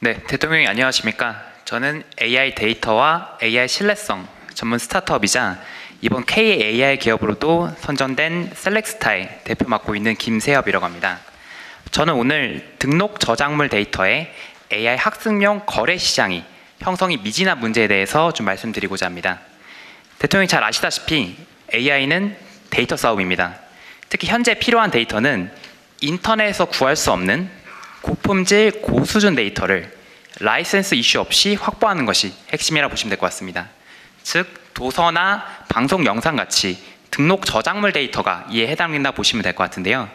네, 대통령님 안녕하십니까? 저는 AI 데이터와 AI 신뢰성 전문 스타트업이자 이번 KAI 기업으로도 선정된 셀렉스타의 대표 맡고 있는 김세엽이라고 합니다. 저는 오늘 등록 저작물 데이터의 AI 학습용 거래 시장이 형성이 미진한 문제에 대해서 좀 말씀드리고자 합니다. 대통령이 잘 아시다시피 AI는 데이터 싸움입니다. 특히 현재 필요한 데이터는 인터넷에서 구할 수 없는 고품질 고수준 데이터를 라이센스 이슈 없이 확보하는 것이 핵심이라 보시면 될 것 같습니다. 즉 도서나 방송 영상 같이 등록 저작물 데이터가 이에 해당된다 보시면 될 것 같은데요.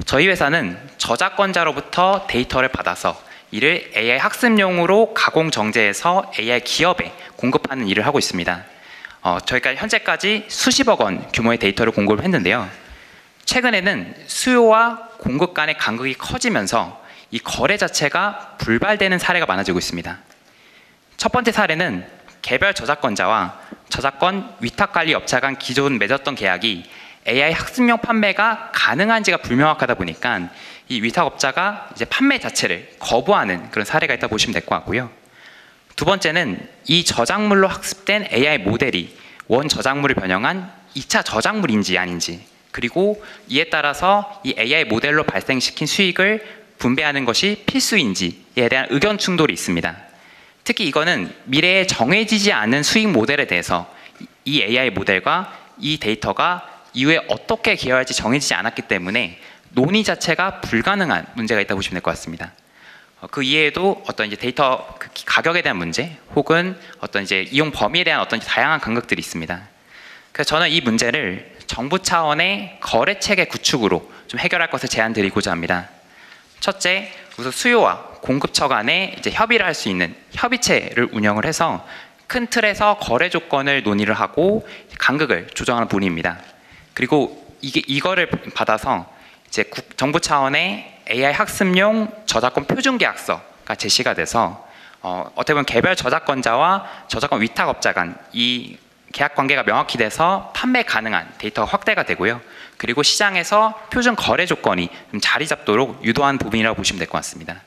저희 회사는 저작권자로부터 데이터를 받아서 이를 AI 학습용으로 가공 정제해서 AI 기업에 공급하는 일을 하고 있습니다. 저희가 현재까지 수십억 원 규모의 데이터를 공급을 했는데요. 최근에는 수요와 공급 간의 간극이 커지면서 이 거래 자체가 불발되는 사례가 많아지고 있습니다. 첫 번째 사례는 개별 저작권자와 저작권 위탁관리 업체 간 기존 맺었던 계약이 AI 학습용 판매가 가능한지가 불명확하다 보니까 이 위탁업자가 이제 판매 자체를 거부하는 그런 사례가 있다 보시면 될 것 같고요. 두 번째는 이 저작물로 학습된 AI 모델이 원 저작물을 변형한 2차 저작물인지 아닌지, 그리고 이에 따라서 이 AI 모델로 발생시킨 수익을 분배하는 것이 필수인지에 대한 의견 충돌이 있습니다. 특히 이거는 미래에 정해지지 않은 수익 모델에 대해서 이 AI 모델과 이 데이터가 이후에 어떻게 기여할지 정해지지 않았기 때문에 논의 자체가 불가능한 문제가 있다고 보시면 될 것 같습니다. 그 이외에도 어떤 이제 데이터 가격에 대한 문제, 혹은 어떤 이제 이용 범위에 대한 어떤 다양한 간극들이 있습니다. 그래서 저는 이 문제를 정부 차원의 거래 체계 구축으로 좀 해결할 것을 제안드리고자 합니다. 첫째, 우선 수요와 공급처 간에 이제 협의를 할 수 있는 협의체를 운영을 해서 큰 틀에서 거래 조건을 논의를 하고 간극을 조정하는 부분입니다. 그리고 이거를 받아서 이제 정부 차원의 AI 학습용 저작권 표준 계약서가 제시가 돼서 어떻게 보면 개별 저작권자와 저작권 위탁업자 간 이 계약 관계가 명확히 돼서 판매 가능한 데이터가 확대가 되고요. 그리고 시장에서 표준 거래 조건이 좀 자리 잡도록 유도한 부분이라고 보시면 될 것 같습니다.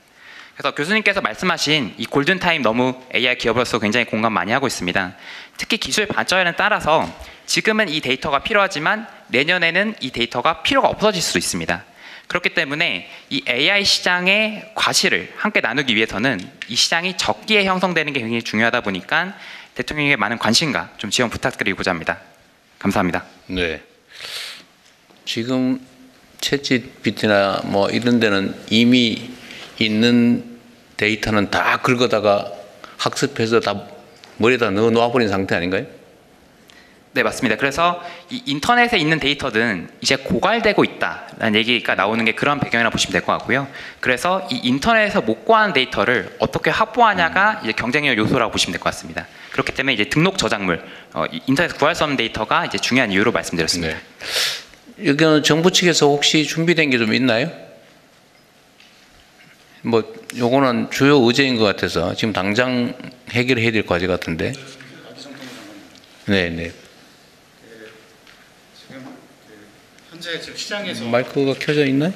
그래서 교수님께서 말씀하신 이 골든타임 너무 AI 기업으로서 굉장히 공감 많이 하고 있습니다. 특히 기술 발전에 따라서 지금은 이 데이터가 필요하지만 내년에는 이 데이터가 필요가 없어질 수도 있습니다. 그렇기 때문에 이 AI 시장의 과실을 함께 나누기 위해서는 이 시장이 적기에 형성되는 게 굉장히 중요하다 보니까 대통령에게 많은 관심과 좀 지원 부탁드리고자 합니다. 감사합니다. 네. 지금 챗GPT나 뭐 이런 데는 이미 있는 데이터는 다 긁어다가 학습해서 다 머리에다 넣어 놓아버린 상태 아닌가요? 네, 맞습니다. 그래서 이 인터넷에 있는 데이터는 이제 고갈되고 있다라는 얘기가 나오는 게 그런 배경이라 보시면 될 것 같고요. 그래서 이 인터넷에서 못 구하는 데이터를 어떻게 확보하냐가 이제 경쟁력 요소라고 보시면 될 것 같습니다. 그렇기 때문에 이제 등록 저작물, 인터넷에서 구할 수 없는 데이터가 이제 중요한 이유로 말씀드렸습니다. 네. 여기는 정부 측에서 혹시 준비된 게 좀 있나요? 뭐 요거는 주요 의제인 것 같아서 지금 당장 해결해야 될 과제 같은데. 네, 네. 현재 지금 시장에서 마이크가 켜져 있나요?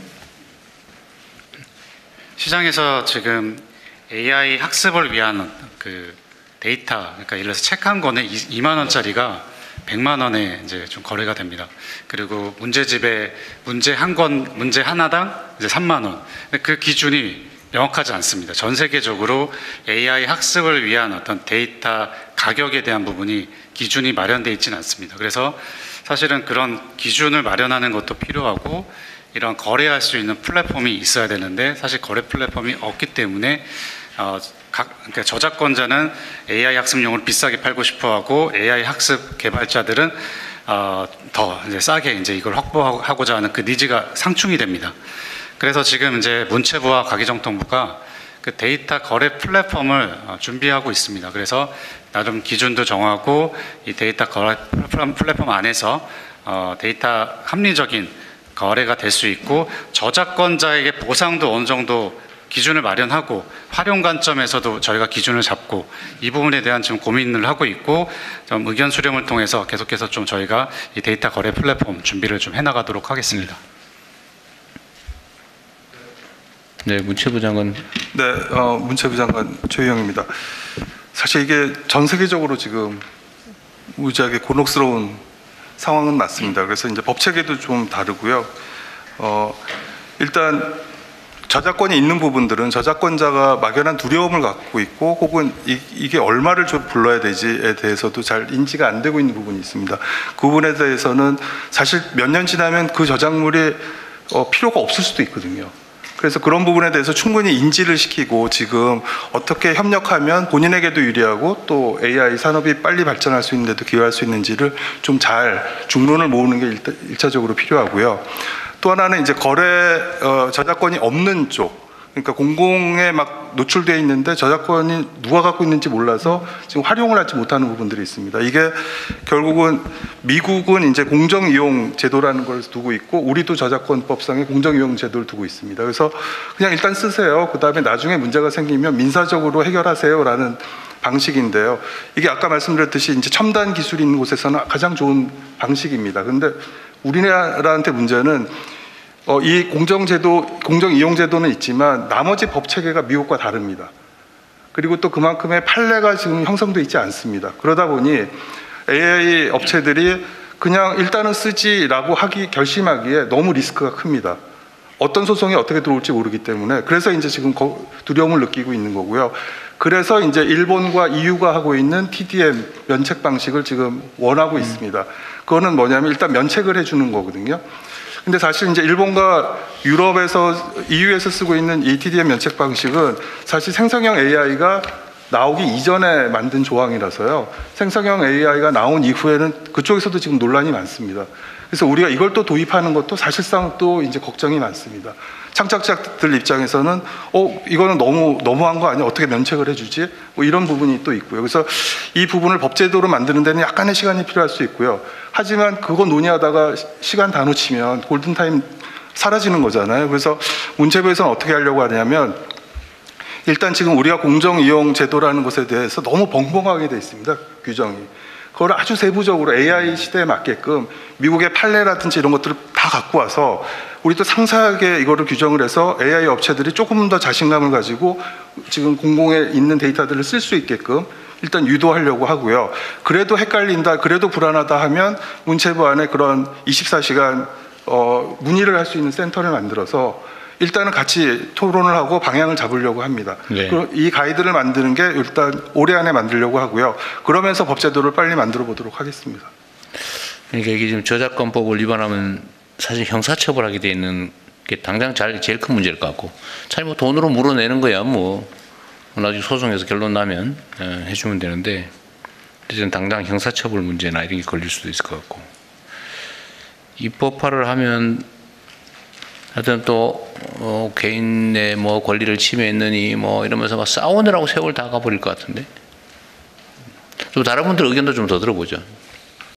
시장에서 지금 AI 학습을 위한 그 데이터, 그러니까 예를 들어서 책 한 권에 2만 원짜리가 100만 원에 이제 좀 거래가 됩니다. 그리고 문제집에 문제 한 권, 문제 하나당 이제 3만 원. 그 기준이 명확하지 않습니다. 전 세계적으로 AI 학습을 위한 어떤 데이터 가격에 대한 부분이 기준이 마련되어 있지는 않습니다. 그래서 사실은 그런 기준을 마련하는 것도 필요하고 이런 거래할 수 있는 플랫폼이 있어야 되는데 사실 거래 플랫폼이 없기 때문에 그러니까 저작권자는 AI 학습용을 비싸게 팔고 싶어하고 AI 학습 개발자들은 더 이제 싸게 이제 이걸 확보하고자 하는 그 니즈가 상충이 됩니다. 그래서 지금 이제 문체부와 가기정통부가 그 데이터 거래 플랫폼을 준비하고 있습니다. 그래서 나름 기준도 정하고 이 데이터 거래 플랫폼 안에서 데이터 합리적인 거래가 될 수 있고 저작권자에게 보상도 어느 정도 기준을 마련하고 활용 관점에서도 저희가 기준을 잡고 이 부분에 대한 지금 고민을 하고 있고 좀 의견 수렴을 통해서 계속해서 좀 저희가 이 데이터 거래 플랫폼 준비를 좀 해나가도록 하겠습니다. 네, 문체부 장관. 네, 문체부 장관 최유영입니다. 사실 이게 전 세계적으로 지금 무지하게 곤혹스러운 상황은 맞습니다. 그래서 이제 법 체계도 좀 다르고요. 일단 저작권이 있는 부분들은 저작권자가 막연한 두려움을 갖고 있고 혹은 이게 얼마를 좀 불러야 되지에 대해서도 잘 인지가 안 되고 있는 부분이 있습니다. 그 부분에 대해서는 사실 몇 년 지나면 그 저작물이 필요가 없을 수도 있거든요. 그래서 그런 부분에 대해서 충분히 인지를 시키고 지금 어떻게 협력하면 본인에게도 유리하고 또 AI 산업이 빨리 발전할 수 있는데도 기여할 수 있는지를 좀 잘 중론을 모으는 게 일차적으로 필요하고요. 또 하나는 이제 저작권이 없는 쪽, 그러니까 공공에 막 노출되어 있는데 저작권이 누가 갖고 있는지 몰라서 지금 활용을 하지 못하는 부분들이 있습니다. 이게 결국은 미국은 이제 공정이용 제도라는 걸 두고 있고 우리도 저작권법상의 공정이용 제도를 두고 있습니다. 그래서 그냥 일단 쓰세요. 그 다음에 나중에 문제가 생기면 민사적으로 해결하세요라는 방식인데요. 이게 아까 말씀드렸듯이 이제 첨단 기술이 있는 곳에서는 가장 좋은 방식입니다. 그런데 우리나라한테 문제는 이 공정이용제도는 있지만 나머지 법 체계가 미국과 다릅니다. 그리고 또 그만큼의 판례가 지금 형성되어 있지 않습니다. 그러다 보니 AI 업체들이 그냥 일단은 쓰지라고 결심하기에 너무 리스크가 큽니다. 어떤 소송이 어떻게 들어올지 모르기 때문에 그래서 이제 지금 두려움을 느끼고 있는 거고요. 그래서 이제 일본과 EU가 하고 있는 TDM 면책 방식을 지금 원하고 있습니다. 그거는 뭐냐면 일단 면책을 해주는 거거든요. 근데 사실 이제 일본과 유럽에서 EU에서 쓰고 있는 이 TDM 면책 방식은 사실 생성형 AI가 나오기 이전에 만든 조항이라서요. 생성형 AI가 나온 이후에는 그쪽에서도 지금 논란이 많습니다. 그래서 우리가 이걸 또 도입하는 것도 사실상 또 이제 걱정이 많습니다. 창작자들 입장에서는 이거는 너무한 거 아니야? 어떻게 면책을 해주지? 뭐 이런 부분이 또 있고요. 그래서 이 부분을 법제도로 만드는 데는 약간의 시간이 필요할 수 있고요. 하지만 그거 논의하다가 시간 다 놓치면 골든타임 사라지는 거잖아요. 그래서 문체부에서는 어떻게 하려고 하냐면 일단 지금 우리가 공정이용 제도라는 것에 대해서 너무 벙벙하게 돼 있습니다. 규정이. 그걸 아주 세부적으로 AI 시대에 맞게끔 미국의 판례라든지 이런 것들을 다 갖고 와서 우리도 상세하게 이거를 규정을 해서 AI 업체들이 조금 더 자신감을 가지고 지금 공공에 있는 데이터들을 쓸 수 있게끔 일단 유도하려고 하고요. 그래도 헷갈린다, 그래도 불안하다 하면 문체부 안에 그런 24시간 문의를 할 수 있는 센터를 만들어서 일단은 같이 토론을 하고 방향을 잡으려고 합니다. 네. 이 가이드를 만드는 게 일단 올해 안에 만들려고 하고요. 그러면서 법제도를 빨리 만들어 보도록 하겠습니다. 그러니까 이게 지금 저작권법을 위반하면 사실 형사처벌하게 돼 있는 게 당장 제일 큰 문제일 것 같고, 차라리 뭐 돈으로 물어내는 거야 뭐 나중에 소송에서 결론 나면 해주면 되는데, 이제는 당장 형사처벌 문제나 이런 게 걸릴 수도 있을 것 같고, 입법화를 하면 하여튼 또 개인의 뭐 권리를 침해했느니 뭐 이러면서 막 싸우느라고 세월 다 가버릴 것 같은데, 좀 다른 분들 의견도 좀 더 들어보죠.